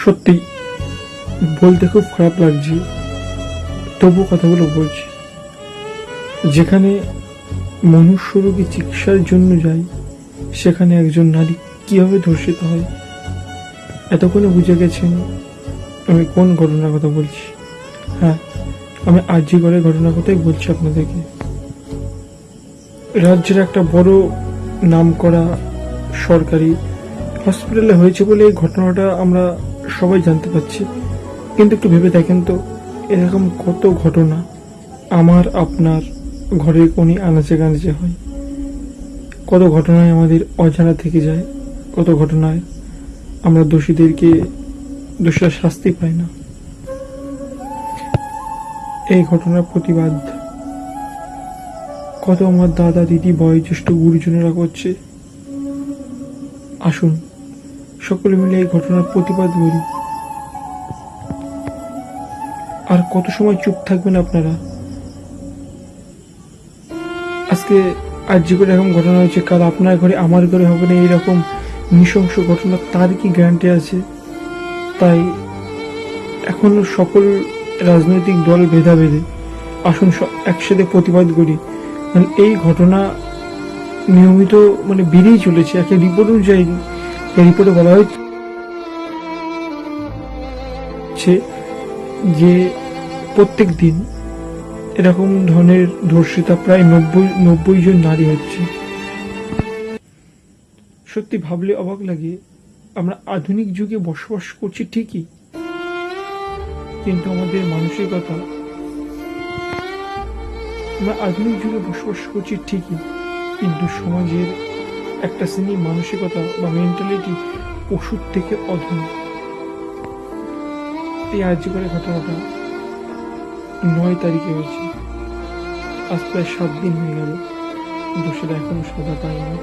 সত্যি বলতে খুব খারাপ লাগছে, তবু কথাগুলো বলছি। যেখানে মনুষ্য রোগী চিকিৎসার জন্য যায়, সেখানে একজন নারী কিভাবে ধর্ষিত হয়। এতক্ষণে বুঝে গেছেন আমি কোন ঘটনার কথা বলছি। হ্যাঁ, আমি আরজি করে ঘটনার কথাই বলছি আপনাদেরকে। রাজ্যের একটা বড় নামকরা সরকারি হসপিটালে হয়েছে বলে এই ঘটনাটা আমরা সবাই জানতে পারছি। কিন্তু একটু ভেবে দেখেন তো, এরকম কত ঘটনা আমার আপনার ঘরের কোণে আনাচে কানাচে হয়। কত ঘটনায় আমাদের অজানা থেকে যায়, কত ঘটনায় আমরা দোষীরা শাস্তি পায় না। এই ঘটনার প্রতিবাদ কত আমার দাদা দিদি বয়োজ্যেষ্ঠ গুরুজনেরা করছে। আসুন সকলে মিলে এই ঘটনার প্রতিবাদ করি। আর কত সময় চুপ থাকবেন আপনারা? আজকে আরজি করে এরকম ঘটনা হয়েছে, কাল আপনার ঘরে আমার ঘরে হবে না এইরকম নৃশংস ঘটনা, তার কি গ্যারান্টি আছে? তাই এখন সকল রাজনৈতিক দল ভেদাভেদে আসুন একসাথে প্রতিবাদ করি। মানে এই ঘটনা নিয়মিত বেড়েই চলেছে। একটা রিপোর্ট অনুযায়ী, রিপোর্টে বলা হয়েছে যে প্রত্যেক দিন এরকম ধরনের ধর্ষিতা প্রায় 90 জন নারী হচ্ছে। সত্যি ভাবলে অবাক লাগে, আমরা আধুনিক যুগে বসবাস করছি ঠিকই, কিন্তু আমাদের মানসিকতা, আমরা আধুনিক যুগে বসবাস করছি ঠিকই, কিন্তু সমাজের একটা শ্রেণীর মানসিকতা বা মেন্টালিটি পশুর থেকে অধম। এই আরজি করে ঘটনাটা 9 তারিখে হয়েছে, আজ প্রায় 7 দিন হয়ে গেল, দোষীরা এখনো সাজা পায়নি।